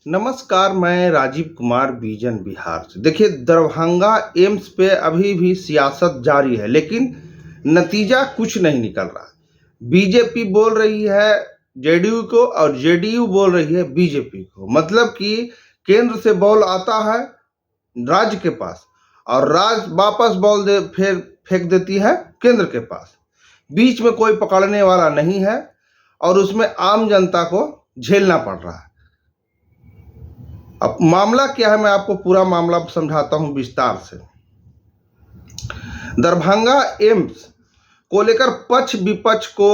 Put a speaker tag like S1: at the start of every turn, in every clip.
S1: नमस्कार, मैं राजीव कुमार बीजन बिहार से। देखिए, दरभंगा एम्स पे अभी भी सियासत जारी है, लेकिन नतीजा कुछ नहीं निकल रहा। बीजेपी बोल रही है जेडीयू को और जेडीयू बोल रही है बीजेपी को। मतलब कि केंद्र से बॉल आता है राज्य के पास और राज्य वापस बॉल दे फिर फेंक देती है केंद्र के पास। बीच में कोई पकड़ने वाला नहीं है और उसमें आम जनता को झेलना पड़ रहा है। अब मामला क्या है, मैं आपको पूरा मामला समझाता हूं विस्तार से। दरभंगा एम्स को लेकर पक्ष विपक्ष को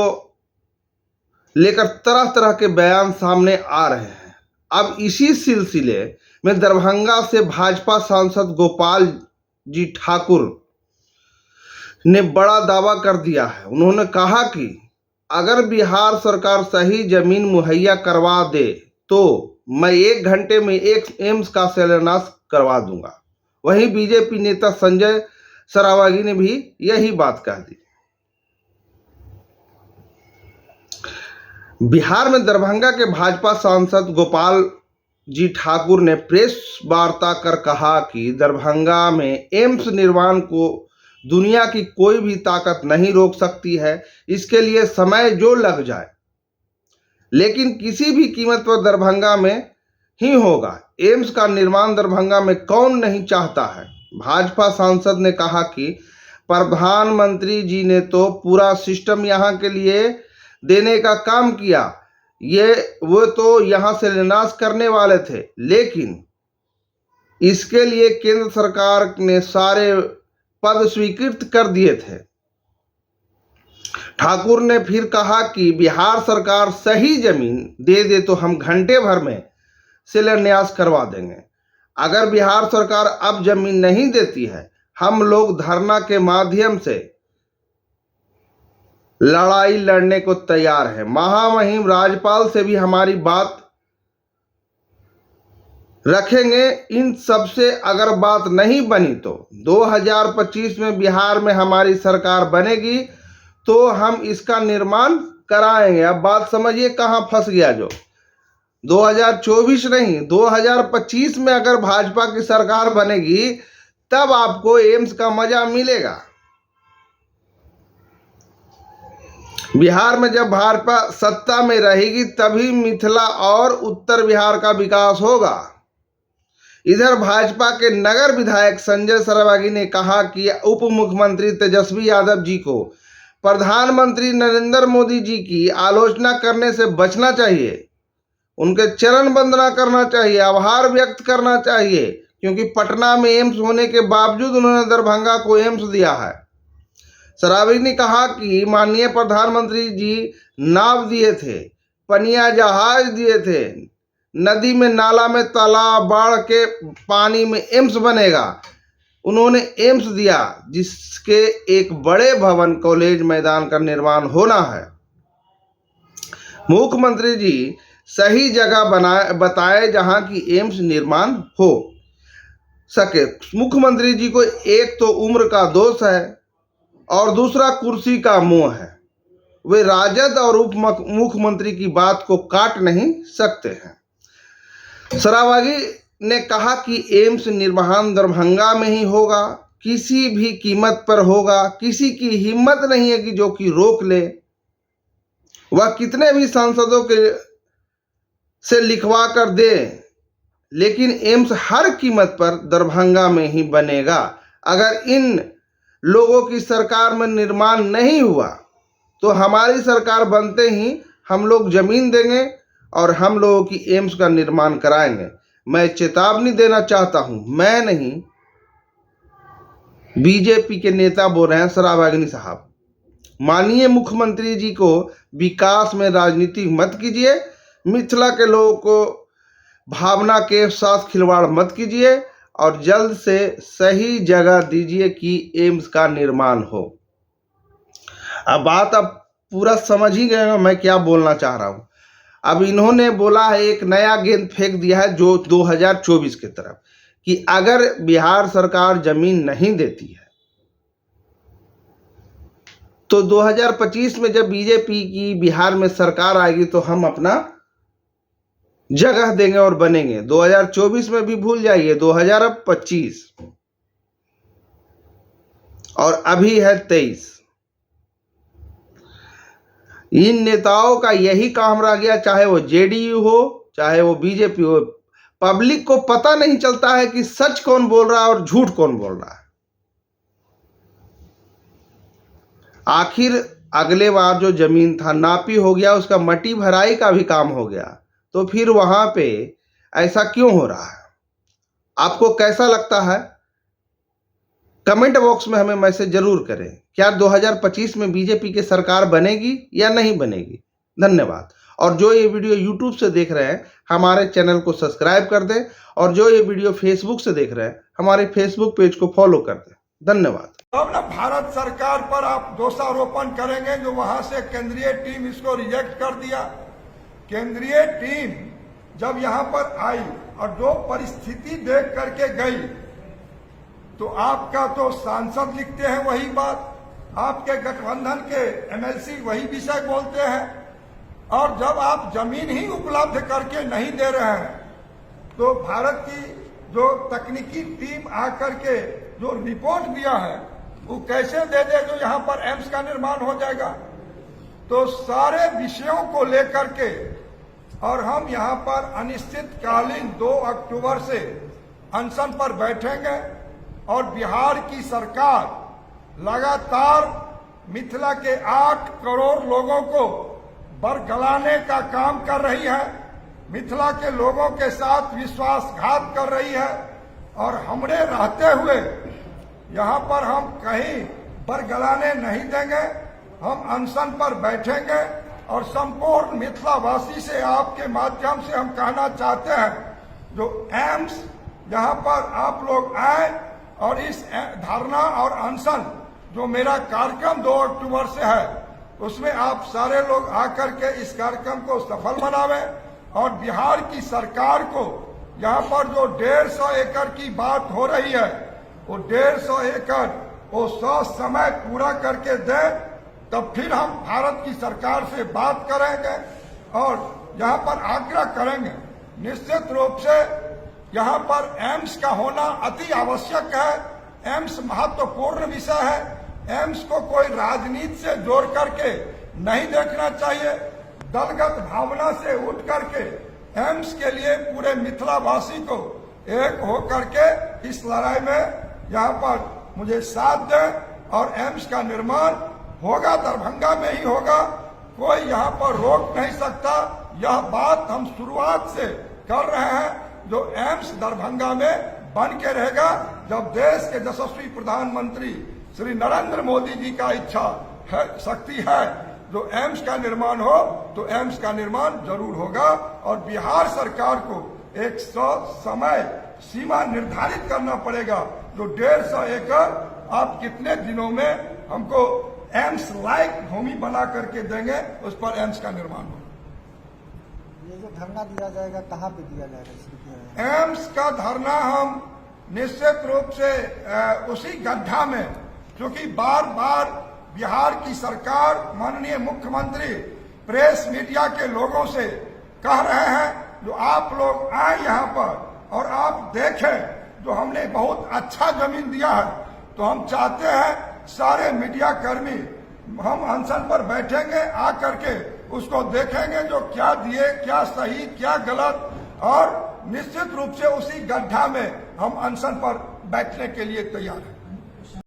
S1: लेकर तरह तरह के बयान सामने आ रहे हैं। अब इसी सिलसिले में दरभंगा से भाजपा सांसद गोपाल जी ठाकुर ने बड़ा दावा कर दिया है। उन्होंने कहा कि अगर बिहार सरकार सही जमीन मुहैया करवा दे तो मैं 1 घंटे में एक एम्स का शिलान्यास करवा दूंगा। वहीं बीजेपी नेता संजय सरावगी ने भी यही बात कह दी। बिहार में दरभंगा के भाजपा सांसद गोपाल जी ठाकुर ने प्रेस वार्ता कर कहा कि दरभंगा में एम्स निर्माण को दुनिया की कोई भी ताकत नहीं रोक सकती है। इसके लिए समय जो लग जाए, लेकिन किसी भी कीमत पर दरभंगा में ही होगा। एम्स का निर्माण दरभंगा में कौन नहीं चाहता है। भाजपा सांसद ने कहा कि प्रधानमंत्री जी ने तो पूरा सिस्टम यहाँ के लिए देने का काम किया, वो तो यहाँ से शिलान्यास करने वाले थे, लेकिन इसके लिए केंद्र सरकार ने सारे पद स्वीकृत कर दिए थे। ठाकुर ने फिर कहा कि बिहार सरकार सही जमीन दे दे तो हम घंटे भर में शिलान्यास करवा देंगे। अगर बिहार सरकार अब जमीन नहीं देती है, हम लोग धरना के माध्यम से लड़ाई लड़ने को तैयार हैं। महामहिम राज्यपाल से भी हमारी बात रखेंगे। इन सबसे अगर बात नहीं बनी तो 2025 में बिहार में हमारी सरकार बनेगी तो हम इसका निर्माण कराएंगे। अब बात समझिए कहां फंस गया। जो 2024 नहीं, 2025 में अगर भाजपा की सरकार बनेगी तब आपको एम्स का मजा मिलेगा। बिहार में जब भाजपा सत्ता में रहेगी तभी मिथिला और उत्तर बिहार का विकास होगा। इधर भाजपा के नगर विधायक संजय सरावगी ने कहा कि उप मुख्यमंत्री तेजस्वी यादव जी को प्रधानमंत्री नरेंद्र मोदी जी की आलोचना करने से बचना चाहिए। उनके चरण वंदना करना चाहिए, आभार व्यक्त करना चाहिए, क्योंकि पटना में एम्स होने के बावजूद उन्होंने दरभंगा को एम्स दिया है। सरावगी ने कहा कि माननीय प्रधानमंत्री जी नाव दिए थे, पनिया जहाज दिए थे, नदी में नाला में तालाब बाढ़ के पानी में एम्स बनेगा। उन्होंने एम्स दिया जिसके एक बड़े भवन कॉलेज मैदान का निर्माण होना है। मुख्यमंत्री जी सही जगह बताए जहां की एम्स निर्माण हो सके। मुख्यमंत्री जी को एक तो उम्र का दोष है और दूसरा कुर्सी का मोह है। वे राजद और उप मुख्यमंत्री की बात को काट नहीं सकते हैं। सरावगी ने कहा कि एम्स निर्माण दरभंगा में ही होगा, किसी भी कीमत पर होगा। किसी की हिम्मत नहीं है कि जो कि रोक ले। वह कितने भी सांसदों के से लिखवा कर दे, लेकिन एम्स हर कीमत पर दरभंगा में ही बनेगा। अगर इन लोगों की सरकार में निर्माण नहीं हुआ तो हमारी सरकार बनते ही हम लोग जमीन देंगे और हम लोगों की एम्स का निर्माण कराएंगे। मैं चेतावनी देना चाहता हूं, मैं नहीं, बीजेपी के नेता बोल रहे हैं। सरावगी साहब, माननीय मुख्यमंत्री जी को विकास में राजनीति मत कीजिए, मिथिला के लोगों को भावना के साथ खिलवाड़ मत कीजिए और जल्द से सही जगह दीजिए कि एम्स का निर्माण हो। अब बात आप पूरा समझ ही गए मैं क्या बोलना चाह रहा हूं। अब इन्होंने बोला है, एक नया गेंद फेंक दिया है जो 2024 की तरफ, कि अगर बिहार सरकार जमीन नहीं देती है तो 2025 में जब बीजेपी की बिहार में सरकार आएगी तो हम अपना जगह देंगे और बनेंगे। 2024 में भी भूल जाइए, 2025 और अभी है 23। इन नेताओं का यही काम रह गया, चाहे वो जेडीयू हो चाहे वो बीजेपी हो। पब्लिक को पता नहीं चलता है कि सच कौन बोल रहा है और झूठ कौन बोल रहा है। आखिर अगले बार जो जमीन था नापी हो गया, उसका मट्टी भराई का भी काम हो गया, तो फिर वहां पे ऐसा क्यों हो रहा है? आपको कैसा लगता है? कमेंट बॉक्स में हमें मैसेज जरूर करें। क्या 2025 में बीजेपी की सरकार बनेगी या नहीं बनेगी? धन्यवाद। और जो ये वीडियो यूट्यूब से देख रहे हैं, हमारे चैनल को सब्सक्राइब कर दें, और जो ये वीडियो फेसबुक से देख रहे हैं, हमारे फेसबुक पेज को फॉलो कर दें। धन्यवाद।
S2: अब ना भारत सरकार पर आप दोषारोपण करेंगे जो वहां से केंद्रीय टीम इसको रिजेक्ट कर दिया। केंद्रीय टीम जब यहां पर आई और जो परिस्थिति देख करके गई, तो आपका तो सांसद लिखते हैं वही बात, आपके गठबंधन के एमएलसी वही विषय बोलते हैं, और जब आप जमीन ही उपलब्ध करके नहीं दे रहे हैं, तो भारत की जो तकनीकी टीम आकर के जो रिपोर्ट दिया है वो कैसे दे दे जो यहां पर एम्स का निर्माण हो जाएगा। तो सारे विषयों को लेकर के और हम यहां पर अनिश्चितकालीन 2 अक्टूबर से अनशन पर बैठेंगे, और बिहार की सरकार लगातार मिथिला के 8 करोड़ लोगों को बरगलाने का काम कर रही है, मिथिला के लोगों के साथ विश्वासघात कर रही है, और हमने रहते हुए यहां पर हम कहीं बरगलाने नहीं देंगे। हम अनशन पर बैठेंगे, और संपूर्ण मिथिलावासी से आपके माध्यम से हम कहना चाहते हैं, जो एम्स यहां पर आप लोग आए, और इस धरना और अनशन जो मेरा कार्यक्रम 2 अक्टूबर से है, उसमें आप सारे लोग आकर के इस कार्यक्रम को सफल बनावें, और बिहार की सरकार को यहाँ पर जो 150 एकड़ की बात हो रही है, वो 150 एकड़ वो 100 समय पूरा करके दें, तब फिर हम भारत की सरकार से बात करेंगे और यहाँ पर आग्रह करेंगे। निश्चित रूप से यहाँ पर एम्स का होना अति आवश्यक है। एम्स महत्वपूर्ण विषय है। एम्स को कोई राजनीति से जोड़ करके नहीं देखना चाहिए। दलगत भावना से उठ करके एम्स के लिए पूरे मिथिलावासी को एक होकर के इस लड़ाई में यहाँ पर मुझे साथ दें, और एम्स का निर्माण होगा, दरभंगा में ही होगा, कोई यहाँ पर रोक नहीं सकता। यह बात हम शुरुआत से कर रहे हैं, जो एम्स दरभंगा में बन के रहेगा। जब देश के यशस्वी प्रधानमंत्री श्री नरेंद्र मोदी जी का इच्छा है, शक्ति है, जो एम्स का निर्माण हो, तो एम्स का निर्माण जरूर होगा। और बिहार सरकार को एक समय सीमा निर्धारित करना पड़ेगा, जो 150 एकड़ आप कितने दिनों में हमको एम्स लायक भूमि बना करके देंगे, उस पर एम्स का निर्माण होगा।
S3: ये जो धरना दिया जाएगा, कहाँ पे दिया जाएगा?
S2: एम्स का धरना हम निश्चित रूप से उसी गड्ढा में, क्योंकि बार बार बिहार की सरकार, माननीय मुख्यमंत्री प्रेस मीडिया के लोगों से कह रहे हैं, जो आप लोग आए यहाँ पर और आप देखें, जो हमने बहुत अच्छा जमीन दिया है। तो हम चाहते हैं सारे मीडिया कर्मी हम अनशन पर बैठेंगे, आकर के उसको देखेंगे, जो क्या दिए, क्या सही, क्या गलत, और निश्चित रूप से उसी गड्ढा में हम अनशन पर बैठने के लिए तैयार हैं।